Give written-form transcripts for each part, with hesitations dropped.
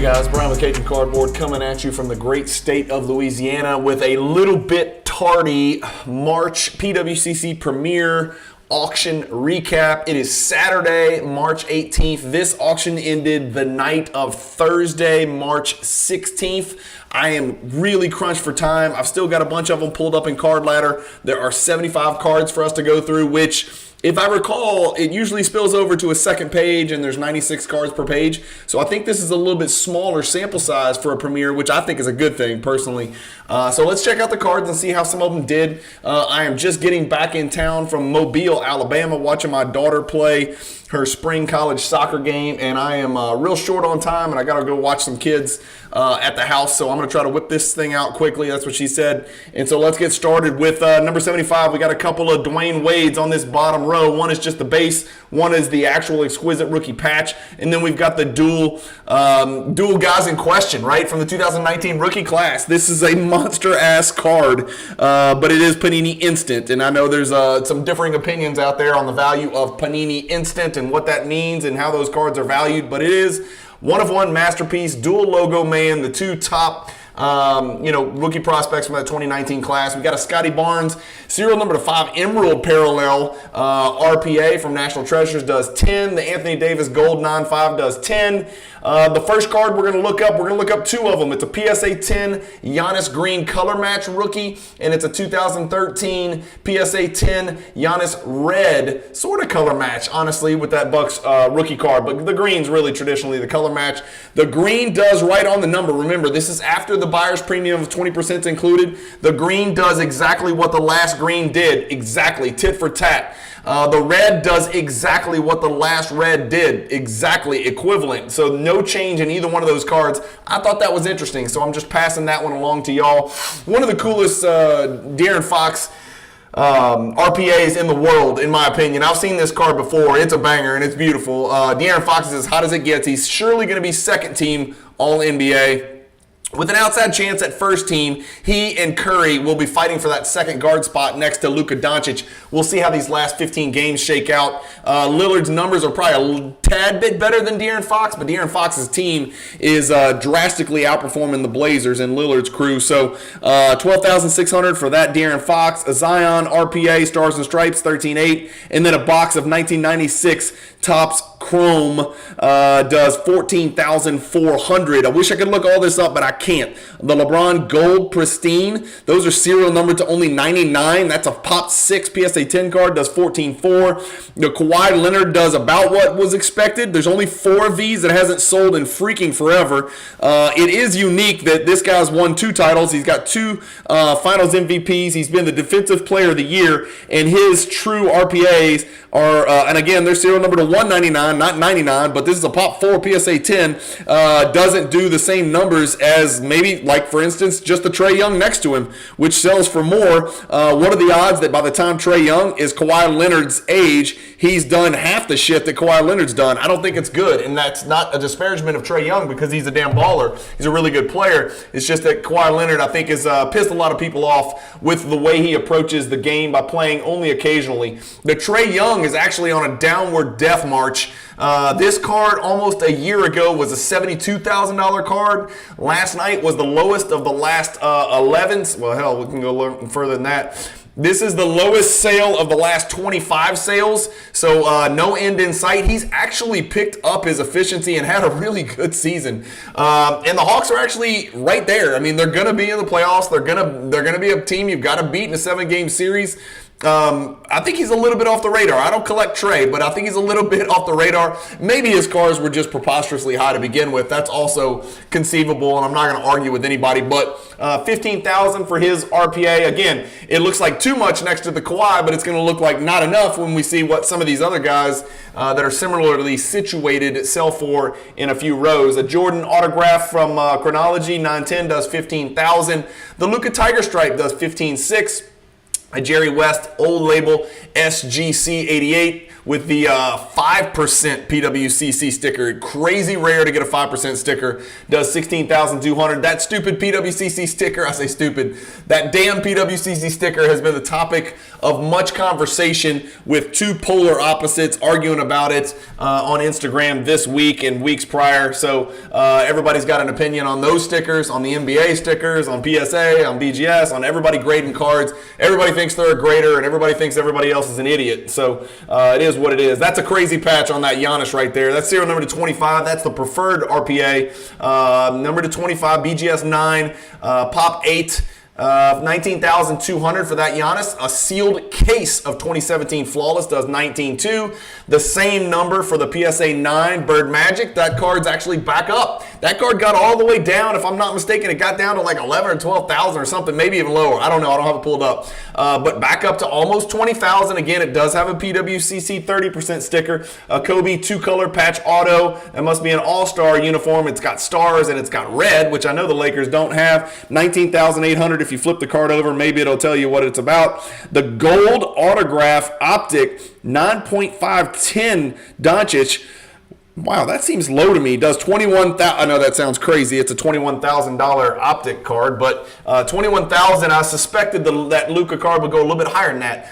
Guys, Brian with Cajun Cardboard coming at you from the great state of Louisiana with a little bit tardy March PWCC Premier Auction recap. It is Saturday, March 18th. This auction ended the night of Thursday, March 16th. I am really crunched for time. I've still got a bunch of them pulled up in Card Ladder. There are 75 cards for us to go through, which, if I recall, it usually spills over to a second page, and there's 96 cards per page. So I think this is a little bit smaller sample size for a premiere, which I think is a good thing, personally. So let's check out the cards and see how some of them did. I am just getting back in town from Mobile, Alabama, watching my daughter play her spring college soccer game, and I am real short on time, and I got to go watch some kids at the house, so I'm going to try to whip this thing out quickly. That's what she said. And so let's get started with number 75. We got a couple of Dwayne Wades on this bottom row. One is just the base. One is the actual Exquisite rookie patch. And then we've got the dual guys in question, right, from the 2019 rookie class. This is a monster-ass card, but it is Panini Instant. And I know there's some differing opinions out there on the value of Panini Instant and what that means and how those cards are valued, but it is one-of-one masterpiece, dual logo man, the two top rookie prospects from that 2019 class. We got a Scotty Barnes, serial number 5 Emerald Parallel RPA from National Treasures does 10. The Anthony Davis Gold 9.5 does 10. The first card we're going to look up two of them. It's a PSA 10 Giannis Green Color Match rookie, and it's a 2013 PSA 10 Giannis Red sort of color match, honestly, with that Bucks rookie card. But the green's really traditionally the color match. The green does right on the number. Remember, this is after the buyer's premium of 20% included. The green does exactly what the last green did. Exactly, tit for tat. The red does exactly what the last red did. Exactly, equivalent. So no change in either one of those cards. I thought that was interesting, so I'm just passing that one along to y'all. One of the coolest De'Aaron Fox RPAs in the world, in my opinion. I've seen this card before. It's a banger, and it's beautiful. De'Aaron Fox is as hot as it gets. He's surely going to be second team All-NBA. With an outside chance at first team, he and Curry will be fighting for that second guard spot next to Luka Doncic. We'll see how these last 15 games shake out. Lillard's numbers are probably a tad bit better than De'Aaron Fox, but De'Aaron Fox's team is drastically outperforming the Blazers and Lillard's crew. So $12,600 for that De'Aaron Fox. A Zion RPA Stars and Stripes 13.8, and then a box of 1996 Topps Chrome does $14,400. I wish I could look all this up, but I can't. The LeBron Gold Pristine, those are serial numbered to only 99. That's a Pop 6 PSA 10 card, does $14,400. The Kawhi Leonard does about what was expected. There's only 4 of these that hasn't sold in freaking forever. It is unique that this guy's won 2 titles. He's got 2 Finals MVPs. He's been the Defensive Player of the Year, and his true RPAs are, and again, they're serial number to 199, not 99, but this is a Pop 4 PSA 10. Doesn't do the same numbers as maybe, like, for instance, just the Trae Young next to him, which sells for more. What are the odds that by the time Trae Young is Kawhi Leonard's age, he's done half the shit that Kawhi Leonard's done? I don't think it's good, and that's not a disparagement of Trae Young because he's a damn baller. He's a really good player. It's just that Kawhi Leonard, I think, has pissed a lot of people off with the way he approaches the game by playing only occasionally. The Trae Young is actually on a downward death march. This card almost a year ago was a $72,000 card. Last night was the lowest of the last 11. Well, hell, we can go a little further than that. This is the lowest sale of the last 25 sales, so no end in sight. He's actually picked up his efficiency and had a really good season. And the Hawks are actually right there. I mean, they're going to be in the playoffs. They're gonna be a team you've got to beat in a 7-game series. I think he's a little bit off the radar. I don't collect Trae, but I think he's a little bit off the radar. Maybe his cars were just preposterously high to begin with. That's also conceivable, and I'm not going to argue with anybody. But $15,000 for his RPA. Again, it looks like too much next to the Kawhi, but it's going to look like not enough when we see what some of these other guys that are similarly situated sell for in a few rows. A Jordan autograph from Chronology 910 does $15,000. The Luka Tiger Stripe does $15,600. A Jerry West old label SGC 88 with the 5% PWCC sticker. Crazy rare to get a 5% sticker. Does 16,200. That stupid PWCC sticker, I say stupid, that damn PWCC sticker has been the topic of much conversation with two polar opposites arguing about it on Instagram this week and weeks prior. So everybody's got an opinion on those stickers, on the NBA stickers, on PSA, on BGS, on everybody grading cards. Everybody thinks they're a grader and everybody thinks everybody else is an idiot. So it is what it is. That's a crazy patch on that Giannis right there. That's serial number to 25. That's the preferred RPA. Number to 25, BGS 9, Pop 8. 19,200 for that Giannis. A sealed case of 2017 Flawless does 19.2. The same number for the PSA 9 Bird Magic. That card's actually back up. That card got all the way down. If I'm not mistaken, it got down to like 11 or 12,000 or something, maybe even lower. I don't know. I don't have it pulled up. But back up to almost 20,000. Again, it does have a PWCC 30% sticker. A Kobe 2-color patch auto. That must be an all-star uniform. It's got stars and it's got red, which I know the Lakers don't have. 19,800. If you flip the card over, maybe it'll tell you what it's about. The gold autograph optic 9.510 Doncic. Wow, that seems low to me. Does 21,000. I know that sounds crazy. It's a $21,000 optic card, but 21,000. I suspected that Luka card would go a little bit higher than that.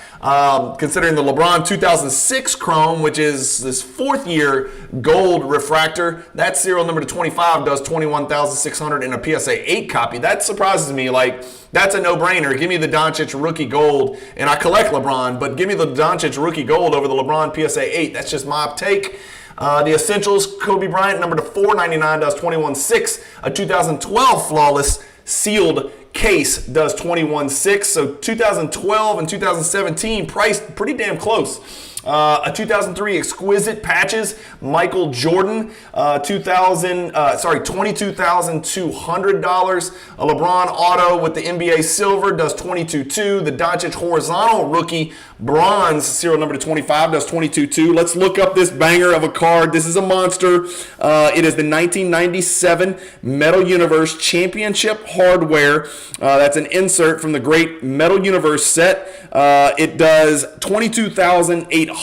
Considering the LeBron 2006 Chrome, which is this 4th-year gold refractor, that serial number to 25 does 21,600 in a PSA 8 copy. That surprises me. Like, that's a no-brainer. Give me the Doncic rookie gold, and I collect LeBron, but give me the Doncic rookie gold over the LeBron PSA 8. That's just my take. The Essentials, Kobe Bryant, number to 499 does 21.6. A 2012 Flawless sealed case does 21.6. So 2012 and 2017 priced pretty damn close. A 2003 Exquisite patches, Michael Jordan, $22,200. A LeBron auto with the NBA silver does 22.2. The Doncic horizontal rookie bronze serial number to 25 does 22.2. Let's look up this banger of a card. This is a monster. It is the 1997 Metal Universe Championship hardware. That's an insert from the great Metal Universe set. It does 22,800.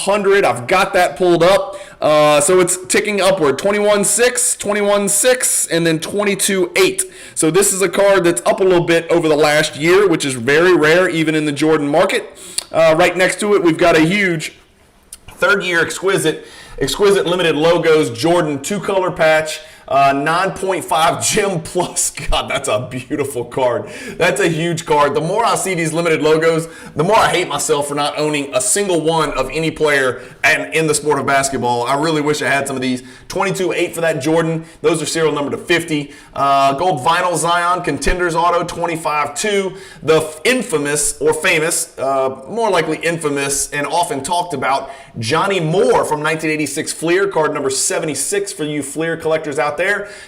I've got that pulled up. So it's ticking upward. 21.6, 21.6, and then 22.8. So this is a card that's up a little bit over the last year, which is very rare even in the Jordan market. Right next to it, we've got a huge 3rd-year Exquisite limited logos Jordan 2-color patch. 9.5 Gem Plus. God, that's a beautiful card. That's a huge card. The more I see these limited logos, the more I hate myself for not owning a single one of any player in the sport of basketball. I really wish I had some of these. 22.8 for that Jordan. Those are serial number to 50. Gold vinyl Zion Contenders auto 25.2. The infamous or famous, more likely infamous and often talked about, Johnny Moore from 1986 Fleer, card number 76 for you Fleer collectors out there.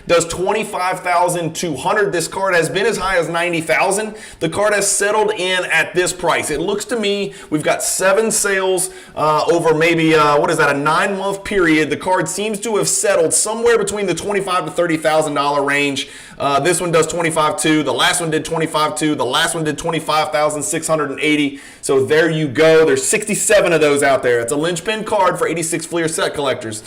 Does 25,200. This card has been as high as 90,000. The card has settled in at this price. It looks to me we've got 7 sales over maybe a 9-month period. The card seems to have settled somewhere between the $25,000 to $30,000 range. This one does 25.2. The last one did 25.2. The last one did 25,680. So there you go. There's 67 of those out there. It's a linchpin card for 86 Fleer set collectors.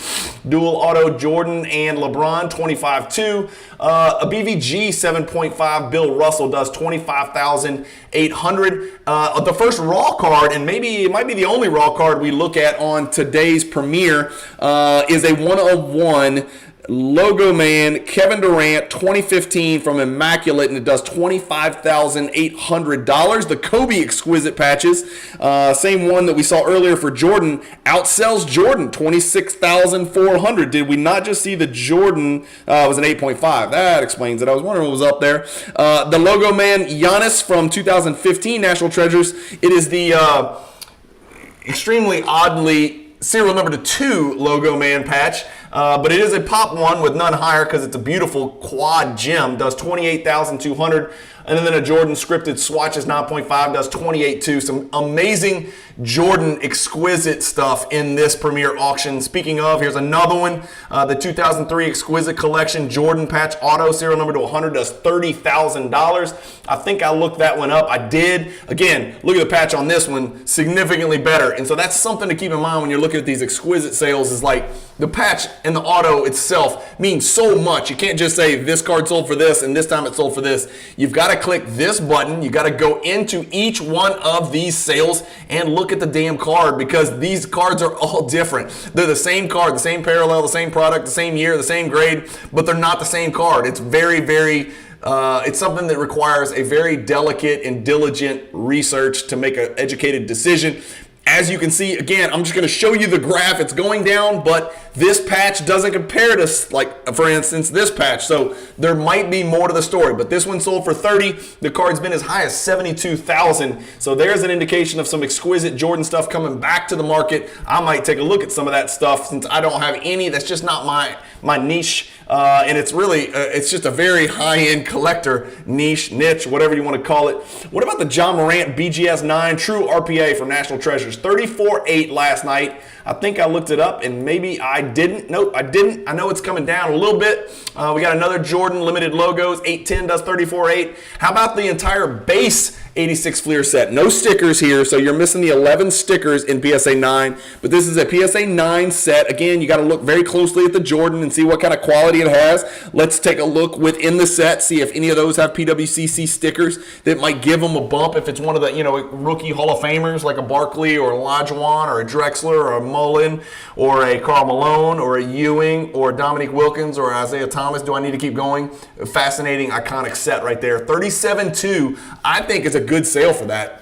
Dual auto Jordan and LeBron 25.2. A BVG 7.5 Bill Russell does 25,800. The first raw card, and maybe it might be the only raw card we look at on today's premiere, is a 101 Logo Man Kevin Durant 2015 from Immaculate, and it does $25,800. The Kobe Exquisite patches, same one that we saw earlier for Jordan, outsells Jordan 26,400. Did we not just see the Jordan was an 8.5? That explains it. I was wondering what was up there. The Logo Man Giannis from 2015 National Treasures. It is the extremely oddly serial number to 2 Logo Man patch. But it is a pop one with none higher because it's a beautiful quad gem. Does 28,200. And then a Jordan scripted swatches 9.5 does 28.2. Some amazing Jordan exquisite stuff in this Premier auction. Speaking of, here's another one. The 2003 Exquisite Collection Jordan patch auto, serial number to 100, does $30,000. I think I looked that one up. I did. Again, look at the patch on this one, significantly better. And so that's something to keep in mind when you're looking at these exquisite sales, is like the patch and the auto itself means so much. You can't just say this card sold for this and this time it sold for this. You've got to click this button. You got to go into each one of these sales and look at the damn card, because these cards are all different. They're the same card, the same parallel, the same product, the same year, the same grade, but they're not the same card. It's very it's something that requires a very delicate and diligent research to make an educated decision. As you can see, again, I'm just going to show you the graph. It's going down, but this patch doesn't compare to, like, for instance, this patch. So there might be more to the story, but this one sold for 30. The card's been as high as 72,000. So there's an indication of some exquisite Jordan stuff coming back to the market. I might take a look at some of that stuff since I don't have any. That's just not my niche. And it's really, it's just a very high-end collector niche, whatever you want to call it. What about the John Morant BGS 9 True RPA from National Treasures? 34.8 last night. I think I looked it up and maybe I didn't. Nope, I didn't. I know it's coming down a little bit. We got another Jordan limited logos. 810 does 34.8. How about the entire base 86 Fleer set? No stickers here, so you're missing the 11 stickers in PSA 9. But this is a PSA 9 set. Again, you got to look very closely at the Jordan and see what kind of quality it has. Let's take a look within the set, see if any of those have PWCC stickers that might give them a bump. If it's one of the, rookie Hall of Famers like a Barkley or a Olajuwon or a Drexler or a Mullen or a Karl Malone or a Ewing or a Dominique Wilkins or Isaiah Thomas. Do I need to keep going? Fascinating, iconic set right there. 37.2, I think is a good sale for that.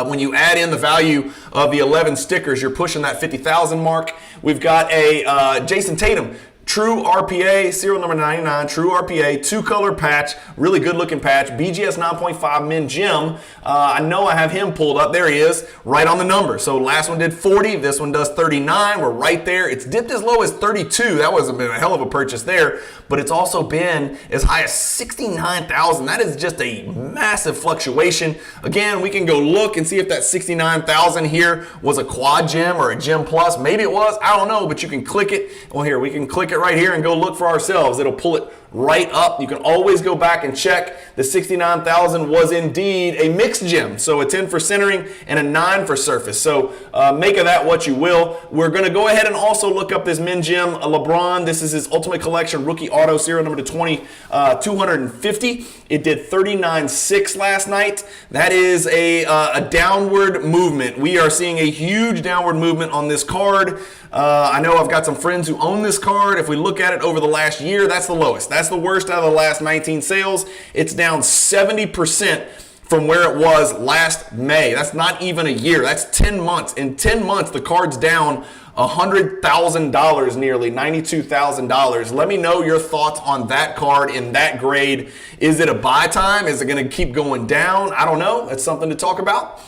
When you add in the value of the 11 stickers, you're pushing that 50,000 mark. We've got a Jason Tatum True RPA, serial number 99, True RPA, two-color patch, really good-looking patch, BGS 9.5 Min Gem. I know I have him pulled up. There he is, right on the number. So last one did 40, this one does 39. We're right there. It's dipped as low as 32. That was a hell of a purchase there, but it's also been as high as 69,000. That is just a massive fluctuation. Again, we can go look and see if that 69,000 here was a quad gem or a gem plus. Maybe it was, I don't know, but you can click it. Well, here, we can click it right here and go look for ourselves. It'll pull it right up. You can always go back and check. The 69,000 was indeed a mixed gem. So a 10 for centering and a 9 for surface. So make of that what you will. We're going to go ahead and also look up this Min Gem LeBron. This is his Ultimate Collection rookie auto, serial number to 250. It did 39.6 last night. That is a downward movement. We are seeing a huge downward movement on this card. I know I've got some friends who own this card. If we look at it over the last year, that's the lowest. That's the worst out of the last 19 sales. It's down 70% from where it was last May. That's not even a year. That's 10 months. In 10 months, the card's down $100,000, nearly $92,000. Let me know your thoughts on that card in that grade. Is it a buy time? Is it going to keep going down? I don't know. That's something to talk about.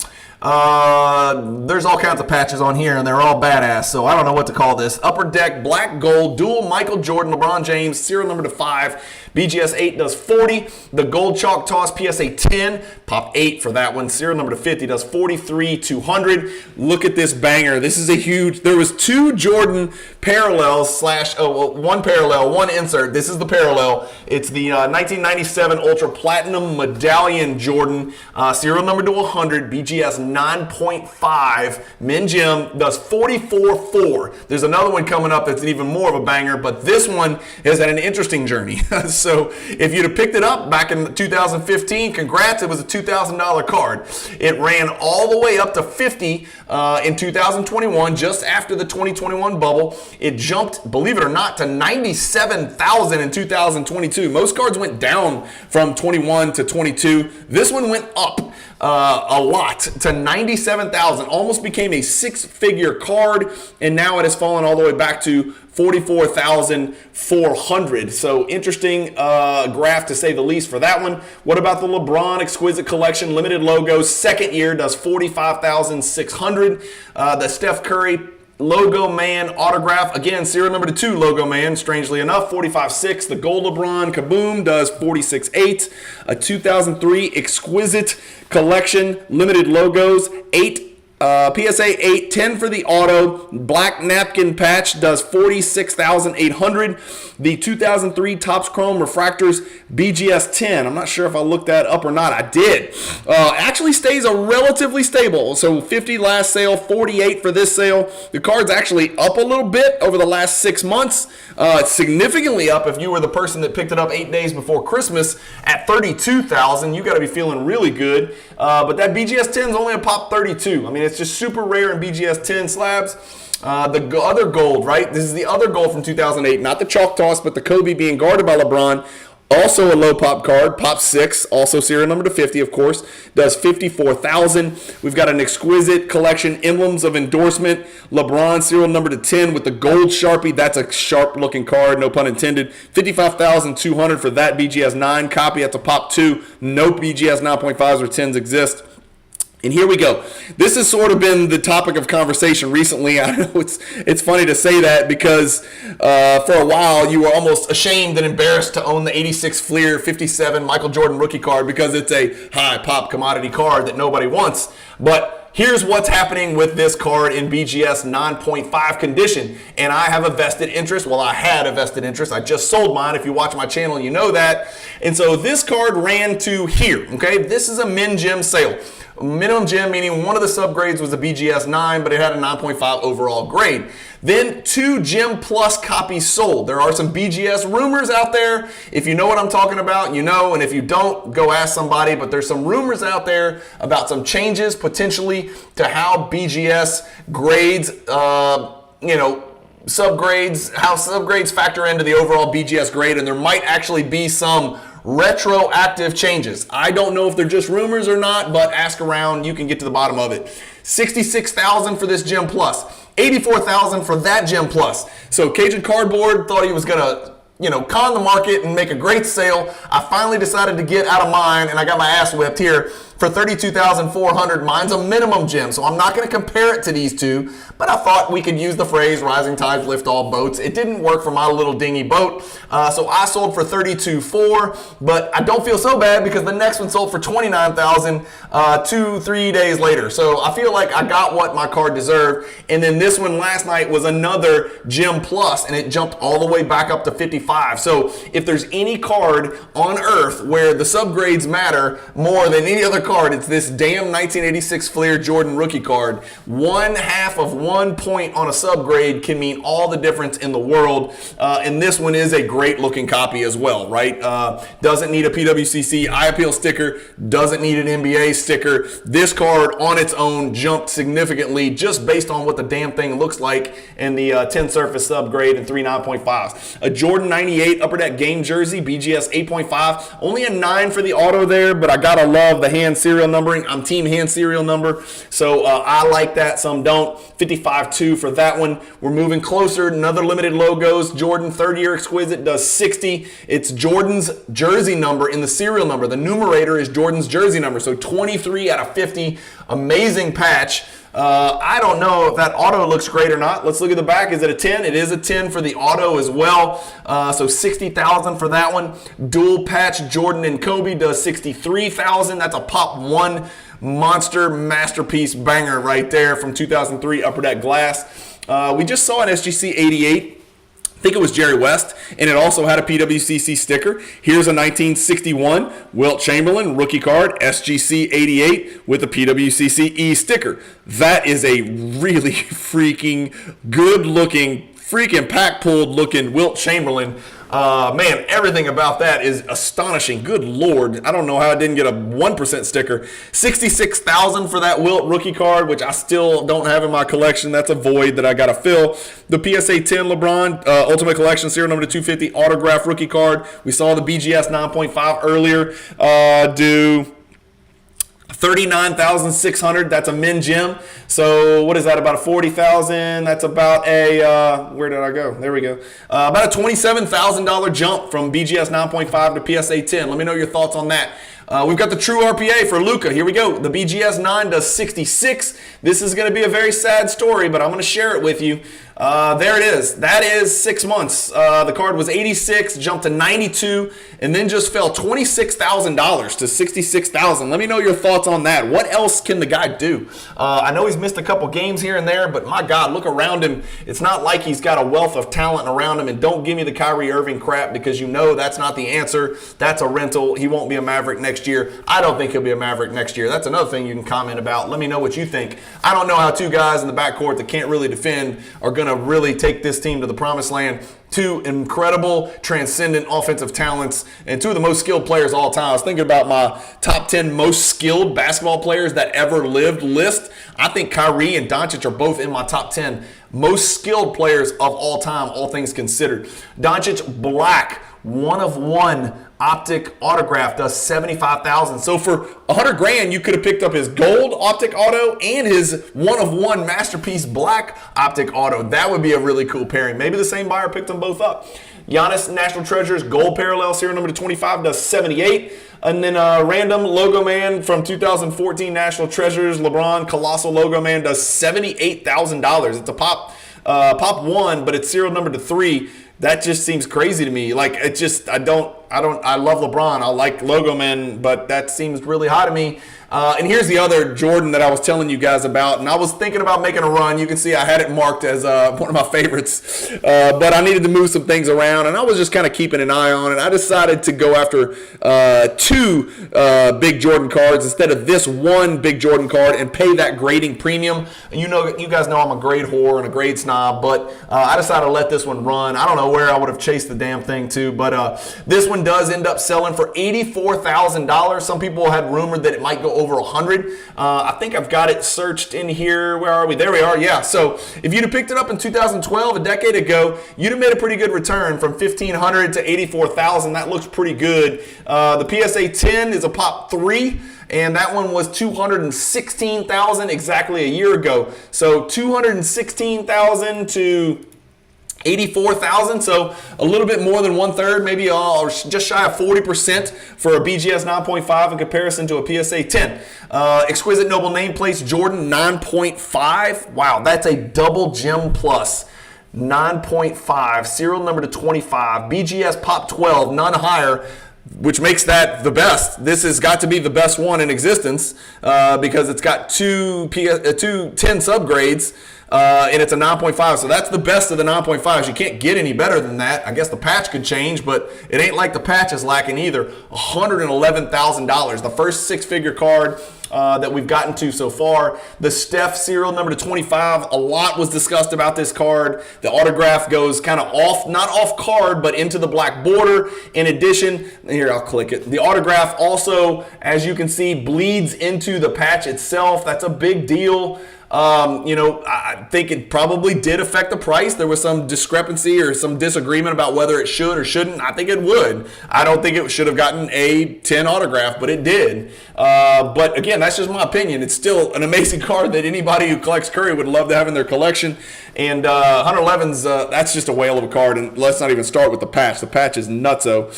There's all kinds of patches on here, and they're all badass, so I don't know what to call this. Upper Deck Black Gold Dual Michael Jordan LeBron James, serial number to 5. BGS 8 does 40. The Gold Chalk Toss PSA 10, pop 8 for that one. Serial number to 50 does 43,200. Look at this banger. This is a huge. There was two Jordan parallels one parallel, one insert. This is the parallel. It's the 1997 Ultra Platinum Medallion Jordan, serial number to 100. BGS 9.5. Min Gem does 44.4. There's another one coming up that's even more of a banger, but this one has had an interesting journey. So if you'd have picked it up back in 2015, congrats, it was a $2,000 card. It ran all the way up to 50 in 2021, just after the 2021 bubble. It jumped, believe it or not, to 97,000 in 2022. Most cards went down from 21 to 22. This one went up a lot to 97,000, almost became a six-figure card, and now it has fallen all the way back to 44,400. So interesting graph to say the least for that one. What about the LeBron Exquisite Collection limited logos? Second year does 45,600. The Steph Curry Logo Man autograph. Again, serial number 2 Logo Man, strangely enough, 45.6. The gold LeBron Kaboom does 46.8. A 2003 Exquisite collection, limited logos, 8. PSA 810 for the auto. Black napkin patch does 46,800. The 2003 Topps Chrome Refractors BGS 10. I'm not sure if I looked that up or not. I did. Actually stays a relatively stable. So 50 last sale, 48 for this sale. The card's actually up a little bit over the last 6 months. Significantly up if you were the person that picked it up 8 days before Christmas at 32,000. You got to be feeling really good. But that BGS 10 is only a pop 32. I mean, it's just super rare in BGS 10 slabs. The other gold, right? This is the other gold from 2008, not the chalk toss, but the Kobe being guarded by LeBron. Also a low pop card, pop 6, also serial number to 50, of course, does 54,000. We've got an Exquisite collection, emblems of endorsement, LeBron serial number to 10 with the gold Sharpie. That's a sharp looking card, no pun intended. 55,200 for that BGS 9 copy. That's a pop 2. No BGS 9.5s or 10s exist. And here we go. This has sort of been the topic of conversation recently. I know it's funny to say that because for a while you were almost ashamed and embarrassed to own the 86 Fleer 57 Michael Jordan rookie card because it's a high pop commodity card that nobody wants. But here's what's happening with this card in BGS 9.5 condition. And I have a vested interest. Well, I had a vested interest. I just sold mine. If you watch my channel, you know that. And so this card ran to here. Okay, this is a min gem sale. Minimum gem, meaning one of the subgrades was a BGS 9, but it had a 9.5 overall grade. Then 2 Gem Plus copies sold. There are some BGS rumors out there. If you know what I'm talking about, you know, and if you don't, go ask somebody. But there's some rumors out there about some changes potentially to how BGS grades, subgrades, how subgrades factor into the overall BGS grade, and there might actually be some retroactive changes. I don't know if they're just rumors or not, but ask around, you can get to the bottom of it. 66,000 for this Gem Plus, 84,000 for that Gem Plus. So Cajun Cardboard thought he was gonna, con the market and make a great sale. I finally decided to get out of mine, and I got my ass whipped here for 32,400. Mine's a minimum gem, so I'm not going to compare it to these two, but I thought we could use the phrase rising tides lift all boats. It didn't work for my little dingy boat, so I sold for 32,400, but I don't feel so bad because the next one sold for 29,000 2-3 days later. So I feel like I got what my card deserved. And then this one last night was another Gem Plus, and it jumped all the way back up to 55. So if there's any card on earth where the subgrades matter more than any other card, it's this damn 1986 Fleer Jordan rookie card. 1/2 of 1 point on a subgrade can mean all the difference in the world. And this one is a great looking copy as well, right? Doesn't need a PWCC eye appeal sticker, doesn't need an NBA sticker. This card on its own jumped significantly just based on what the damn thing looks like in the 10 surface subgrade and 3 9.5s. A Jordan 98 Upper Deck game jersey, BGS 8.5. Only a 9 for the auto there, but I gotta love the hand serial numbering. I'm team hand serial number, so I like that, some don't. 55.2 for that one. We're moving closer. Another limited logos. Jordan 30-year Exquisite does 60. It's Jordan's jersey number in the serial number. The numerator is Jordan's jersey number, so 23 out of 50. Amazing patch. I don't know if that auto looks great or not. Let's look at the back. Is it a 10? It is a 10 for the auto as well. So 60,000 for that one. Dual patch Jordan and Kobe does 63,000. That's a pop 1 monster masterpiece banger right there from 2003 Upper Deck glass. We just saw an SGC 88. I think it was Jerry West, and it also had a PWCC sticker. Here's a 1961 Wilt Chamberlain rookie card, SGC 88 with a PWCC E sticker. That is a really freaking good looking, freaking pack pulled looking Wilt Chamberlain. Man, everything about that is astonishing. Good Lord. I don't know how I didn't get a 1% sticker. 66,000 for that Wilt rookie card, which I still don't have in my collection. That's a void that I got to fill. The PSA 10 LeBron Ultimate Collection serial number 250 autograph rookie card. We saw the BGS 9.5 earlier. Do 39,600. That's a min gem. So what is that? About a 40,000. That's about a where did I go? There we go. About a $27,000 jump from BGS 9.5 to PSA 10. Let me know your thoughts on that. We've got the true RPA for Luka. Here we go. The BGS 9 does 66. This is going to be a very sad story, but I'm going to share it with you. There it is. That is 6 months. The card was 86, jumped to 92, and then just fell $26,000 to $66,000. Let me know your thoughts on that. What else can the guy do? I know he's missed a couple games here and there, but my God, look around him. It's not like he's got a wealth of talent around him. And don't give me the Kyrie Irving crap, because you know that's not the answer. That's a rental. He won't be a Maverick next year. I don't think he'll be a Maverick next year. That's another thing you can comment about. Let me know what you think. I don't know how two guys in the backcourt that can't really defend are going to really take this team to the promised land. Two incredible, transcendent offensive talents and two of the most skilled players of all time. I was thinking about my top 10 most skilled basketball players that ever lived list. I think Kyrie and Doncic are both in my top 10 most skilled players of all time, all things considered. Doncic black, 1 of 1 optic autograph, does $75,000. So for $100,000, you could have picked up his gold optic auto and his 1 of 1 masterpiece black optic auto. That would be a really cool pairing. Maybe the same buyer picked them both up. Giannis National Treasures gold parallel serial number 25 does 78. And then random logo man from 2014 National Treasures LeBron Colossal logo man does $78,000. It's a pop 1, but it's serial number to 3. That just seems crazy to me. Like, it just, I love LeBron. I like logo men, but that seems really high to me. And here's the other Jordan that I was telling you guys about, and I was thinking about making a run. You can see I had it marked as one of my favorites, but I needed to move some things around, and I was just kind of keeping an eye on it. I decided to go after 2 big Jordan cards instead of this one big Jordan card and pay that grading premium. And you guys know I'm a grade whore and a grade snob, but I decided to let this one run. I don't know where I would have chased the damn thing to, but this one does end up selling for $84,000. Some people had rumored that it might go over 100. I think I've got it searched in here. Where are we? There we are. Yeah. So if you'd have picked it up in 2012, a decade ago, you'd have made a pretty good return from $1,500 to $84,000. That looks pretty good. The PSA 10 is a pop 3. And that one was $216,000 exactly a year ago. So $216,000 to $84,000, so a little bit more than 1/3, maybe just shy of 40% for a BGS 9.5 in comparison to a PSA 10. Exquisite Noble Nameplates Jordan 9.5. Wow, that's a double gem plus. 9.5, serial number to 25. BGS Pop 12, none higher, which makes that the best. This has got to be the best one in existence because it's got two 10 subgrades. And it's a 9.5, so that's the best of the 9.5s. You can't get any better than that. I guess the patch could change, but it ain't like the patch is lacking either. $111,000, the first 6-figure card that we've gotten to so far. The Steph serial number to 25, a lot was discussed about this card. The autograph goes kind of off, not off card, but into the black border. In addition, here, I'll click it. The autograph also, as you can see, bleeds into the patch itself. That's a big deal. I think it probably did affect the price. There was some discrepancy or some disagreement about whether it should or shouldn't. I think it would. I don't think it should have gotten a 10 autograph, but it did. But again, that's just my opinion. It's still an amazing card that anybody who collects Curry would love to have in their collection. And 111's, that's just a whale of a card. And let's not even start with the patch. The patch is nutso.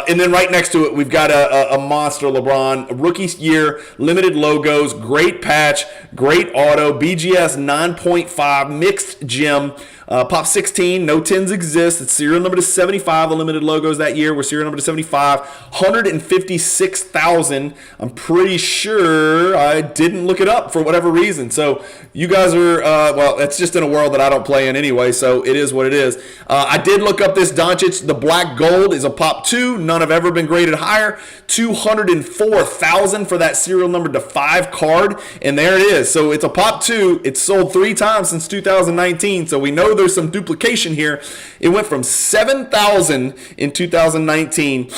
And then right next to it, we've got a monster LeBron, a rookie year, limited logos, great patch, great auto, BGS 9.5, mixed gem. Pop 16, no 10s exist. It's serial number to 75. The limited logos that year were serial number to 75. $156,000. I'm pretty sure I didn't look it up for whatever reason. So you guys are, well, it's just in a world that I don't play in anyway, so it is what it is. I did look up this Doncic. The black gold is a pop 2. None have ever been graded higher. $204,000 for that serial number to 5 card. And there it is. So it's a pop 2. It's sold 3 times since 2019. So we know there's some duplication here. It went from 7,000 in 2019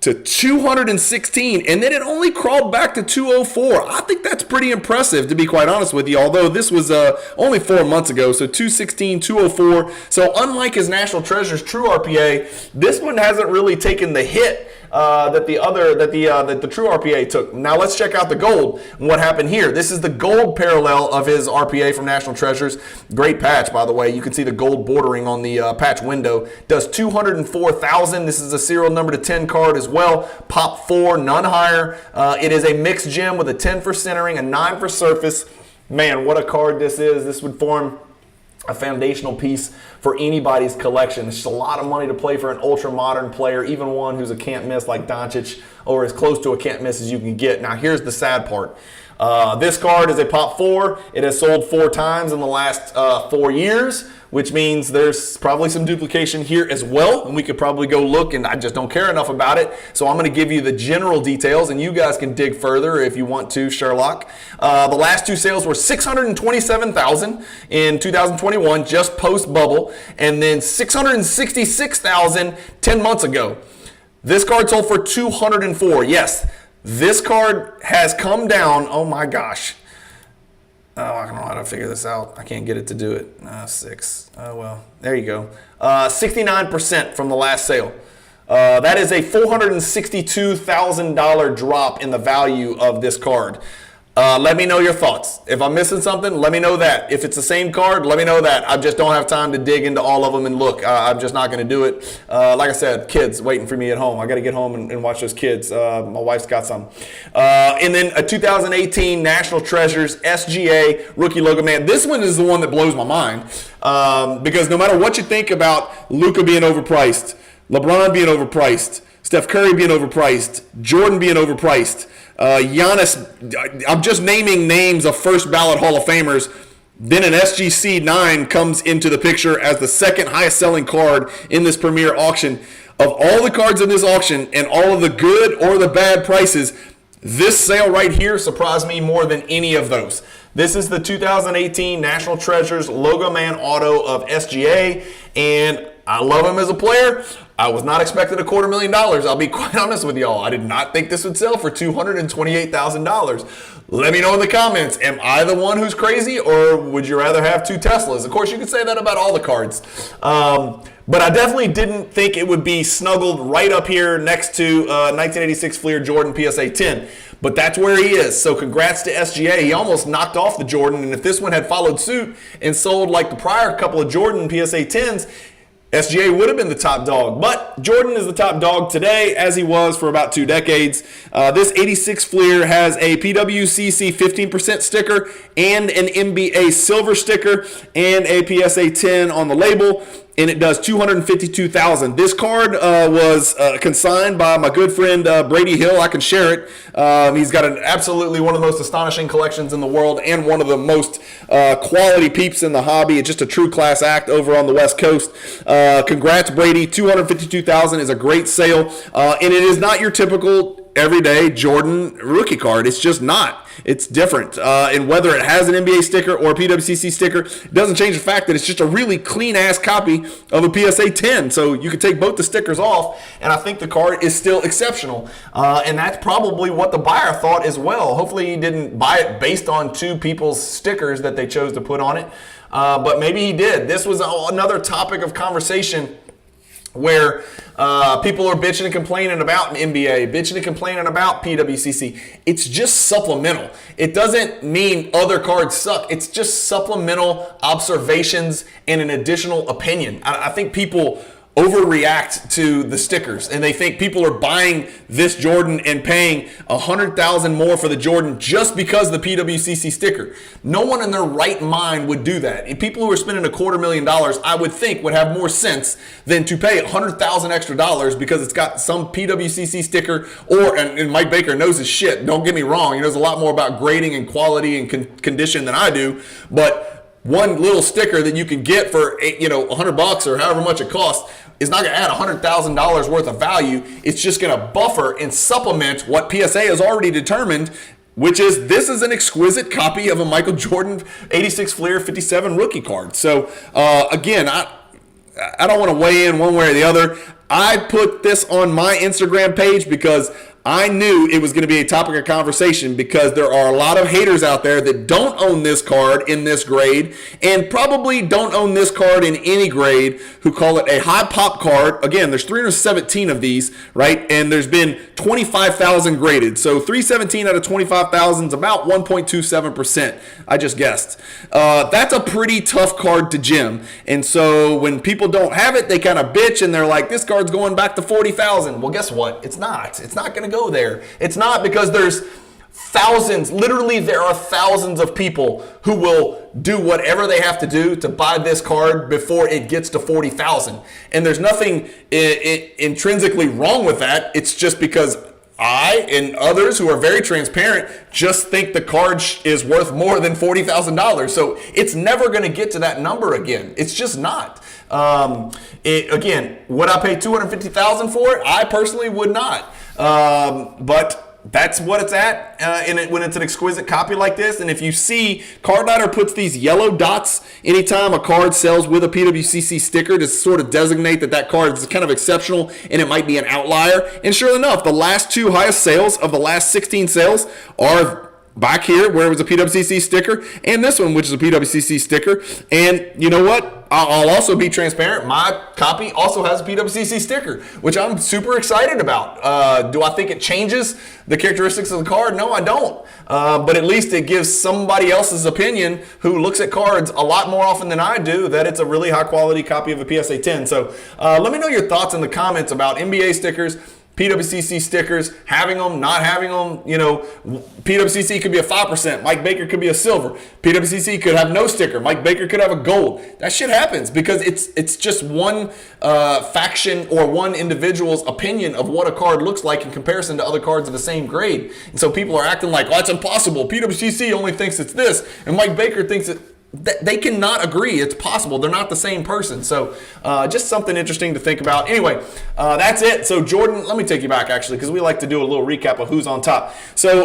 to 216, and then it only crawled back to 204. I think that's pretty impressive, to be quite honest with you, although this was only 4 months ago, so 216, 204. So unlike his National Treasures True RPA, this one hasn't really taken the hit that the true RPA took. Now let's check out the gold and what happened here. This is the gold parallel of his RPA from National Treasures. Great patch, by the way. You can see the gold bordering on the patch window. Does 204,000. This is a serial number to 10 card as well. Pop 4, none higher. It is a mixed gem with a 10 for centering, a 9 for surface. Man, what a card this is. This would form a foundational piece for anybody's collection. It's just a lot of money to play for an ultra-modern player, even one who's a can't-miss like Doncic, or as close to a can't-miss as you can get. Now, here's the sad part. This card is a Pop 4. It has sold 4 times in the last 4 years, which means there's probably some duplication here as well, and we could probably go look, and I just don't care enough about it. So I'm going to give you the general details, and you guys can dig further if you want to, Sherlock. The last 2 sales were $627,000 in 2021, just post-bubble, and then $666,000 10 months ago. This card sold for $204,000. Yes, this card has come down. Oh my gosh. Oh, I don't know how to figure this out. I can't get it to do it. 6. Oh, well, there you go. 69% from the last sale. That is a $462,000 drop in the value of this card. Let me know your thoughts. If I'm missing something, let me know that. If it's the same card, let me know that. I just don't have time to dig into all of them and look. I'm just not going to do it. Like I said, kids waiting for me at home. I got to get home and watch those kids. My wife's got some. And then a 2018 National Treasures SGA rookie logo. Man, this one is the one that blows my mind because no matter what you think about Luka being overpriced, LeBron being overpriced, Steph Curry being overpriced, Jordan being overpriced, Giannis, I'm just naming names of first ballot Hall of Famers. Then an SGC 9 comes into the picture as the second highest selling card in this premier auction. Of all the cards in this auction and all of the good or the bad prices, this sale right here surprised me more than any of those. This is the 2018 National Treasures Logo Man Auto of SGA, and I love him as a player. I was not expecting $250,000. I'll be quite honest with y'all. I did not think this would sell for $228,000. Let me know in the comments. Am I the one who's crazy, or would you rather have 2 Teslas? Of course, you could say that about all the cards. But I definitely didn't think it would be snuggled right up here next to 1986 Fleer Jordan PSA 10. But that's where he is. So congrats to SGA. He almost knocked off the Jordan. And if this one had followed suit and sold like the prior couple of Jordan PSA 10s, SGA would have been the top dog, but Jordan is the top dog today, as he was for about 2 decades. This 86 Fleer has a PWCC 15% sticker and an NBA silver sticker and a PSA 10 on the label, and it does $252,000. This card was consigned by my good friend Brady Hill. I can share it. He's got absolutely one of the most astonishing collections in the world and one of the most quality peeps in the hobby. It's just a true class act over on the West Coast. Congrats, Brady. $252,000 is a great sale, and it is not your typical everyday Jordan rookie card. It's just not. It's different. And whether it has an NBA sticker or a PWCC sticker, it doesn't change the fact that it's just a really clean-ass copy of a PSA 10. So you can take both the stickers off, and I think the card is still exceptional. And that's probably what the buyer thought as well. Hopefully he didn't buy it based on 2 people's stickers that they chose to put on it. But maybe he did. This was another topic of conversation where people are bitching and complaining about an NBA, bitching and complaining about PWCC. It's just supplemental. It doesn't mean other cards suck. It's just supplemental observations and an additional opinion. I think people overreact to the stickers, and they think people are buying this Jordan and paying $100,000 more for the Jordan just because of the PWCC sticker. No one in their right mind would do that. And people who are spending $250,000, I would think, would have more sense than to pay $100,000 extra because it's got some PWCC sticker. And Mike Baker knows his shit. Don't get me wrong. He knows a lot more about grading and quality and condition than I do, but one little sticker that you can get for $100 or however much it costs is not going to add $100,000 worth of value. It's just going to buffer and supplement what PSA has already determined, which is this is an exquisite copy of a Michael Jordan 86 Fleer 57 rookie card. So again, I don't want to weigh in one way or the other. I put this on my Instagram page because I knew it was going to be a topic of conversation because there are a lot of haters out there that don't own this card in this grade and probably don't own this card in any grade who call it a high pop card. Again, there's 317 of these, right? And there's been 25,000 graded. So 317 out of 25,000 is about 1.27%. I just guessed. That's a pretty tough card to gem. And so when people don't have it, they kind of bitch and they're like, this card's going back to 40,000. Well, guess what? It's not. It's not going to go there. It's not, because there's thousands, literally there are thousands of people who will do whatever they have to do to buy this card before it gets to 40,000. And there's nothing intrinsically wrong with that. It's just because I and others who are very transparent just think the card is worth more than $40,000. So it's never going to get to that number again. It's just not. Again, would I pay $250,000 for it? I personally would not. But that's what it's at when it's an exquisite copy like this. And if you see, Card Ladder puts these yellow dots anytime a card sells with a PWCC sticker to sort of designate that card is kind of exceptional and it might be an outlier. And sure enough, the last two highest sales of the last 16 sales are back here where it was a PWCC sticker, and this one, which is a PWCC sticker. And you know what? I'll also be transparent. My copy also has a PWCC sticker, which I'm super excited about. Do I think it changes the characteristics of the card? No, I don't. But at least it gives somebody else's opinion who looks at cards a lot more often than I do that it's a really high quality copy of a PSA 10. So let me know your thoughts in the comments about NBA stickers, PWCC stickers, having them, not having them. You know, PWCC could be a 5%. Mike Baker could be a silver. PWCC could have no sticker. Mike Baker could have a gold. That shit happens because it's just one faction or one individual's opinion of what a card looks like in comparison to other cards of the same grade. And so people are acting like, oh, it's impossible. PWCC only thinks it's this, and Mike Baker thinks it. They cannot agree. It's possible. They're not the same person. So just something interesting to think about. Anyway, that's it. So Jordan, let me take you back actually, because we like to do a little recap of who's on top. So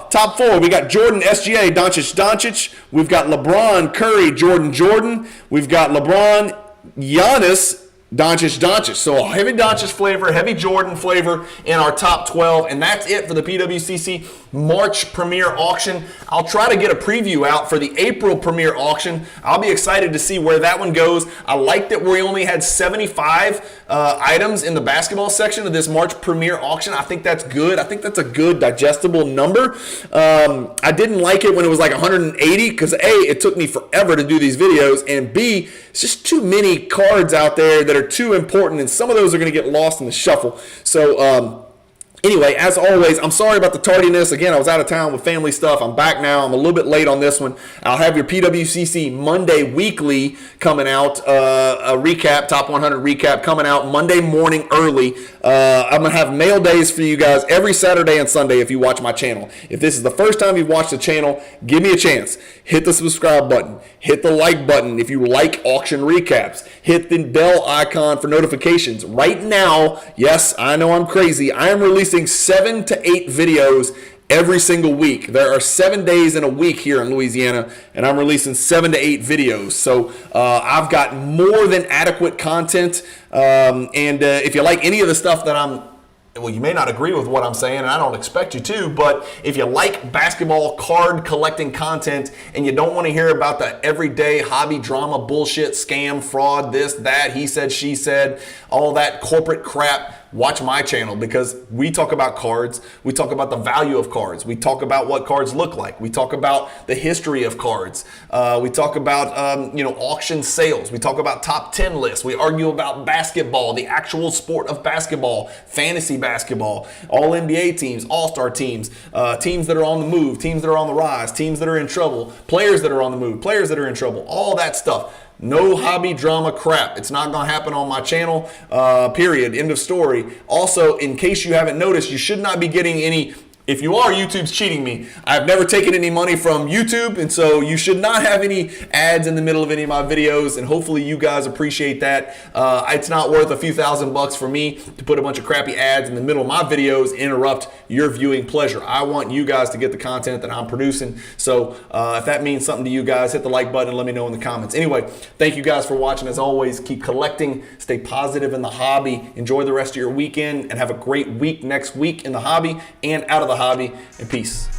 top four, we got Jordan, SGA, Doncic. We've got LeBron, Curry, Jordan. We've got LeBron, Giannis, Doncic. So a heavy Doncic flavor, heavy Jordan flavor in our top 12. And that's it for the PWCC March Premier Auction. I'll try to get a preview out for the April Premier Auction. I'll be excited to see where that one goes. I like that we only had 75 items in the basketball section of this March Premier Auction. I think that's good. I think that's a good digestible number. I didn't like it when it was like 180 because A, it took me forever to do these videos, and B, it's just too many cards out there that are too important, and some of those are going to get lost in the shuffle. So anyway, as always, I'm sorry about the tardiness. Again, I was out of town with family stuff. I'm back now. I'm a little bit late on this one. I'll have your PWCC Monday Weekly coming out, a recap, top 100 recap coming out Monday morning early. I'm going to have mail days for you guys every Saturday and Sunday if you watch my channel. If this is the first time you've watched the channel, give me a chance. Hit the subscribe button. Hit the like button if you like auction recaps. Hit the bell icon for notifications. Right now, yes, I know I'm crazy. I am releasing 7 to 8 videos every single week. There are 7 days in a week here in Louisiana, and I'm releasing 7 to 8 videos. So I've got more than adequate content. If you like any of the stuff that well, you may not agree with what I'm saying, and I don't expect you to, but if you like basketball card collecting content and you don't want to hear about the everyday hobby drama bullshit, scam, fraud, this, that, he said, she said, all that corporate crap, watch my channel, because we talk about cards. We talk about the value of cards. We talk about what cards look like. We talk about the history of cards. We talk about auction sales. We talk about top 10 lists. We argue about basketball, the actual sport of basketball, fantasy basketball, all NBA teams, all-star teams, teams that are on the move, teams that are on the rise, teams that are in trouble, players that are on the move, players that are in trouble, all that stuff. No hobby drama crap. It's not going to happen on my channel, period. End of story. Also, in case you haven't noticed, you should not be getting any If you are, YouTube's cheating me. I've never taken any money from YouTube, and so you should not have any ads in the middle of any of my videos, and hopefully you guys appreciate that. It's not worth a few $1,000s for me to put a bunch of crappy ads in the middle of my videos, interrupt your viewing pleasure. I want you guys to get the content that I'm producing. So if that means something to you guys, hit the like button and let me know in the comments. Anyway, thank you guys for watching. As always, keep collecting, stay positive in the hobby, enjoy the rest of your weekend, and have a great week next week in the hobby and out of the hobby, and peace.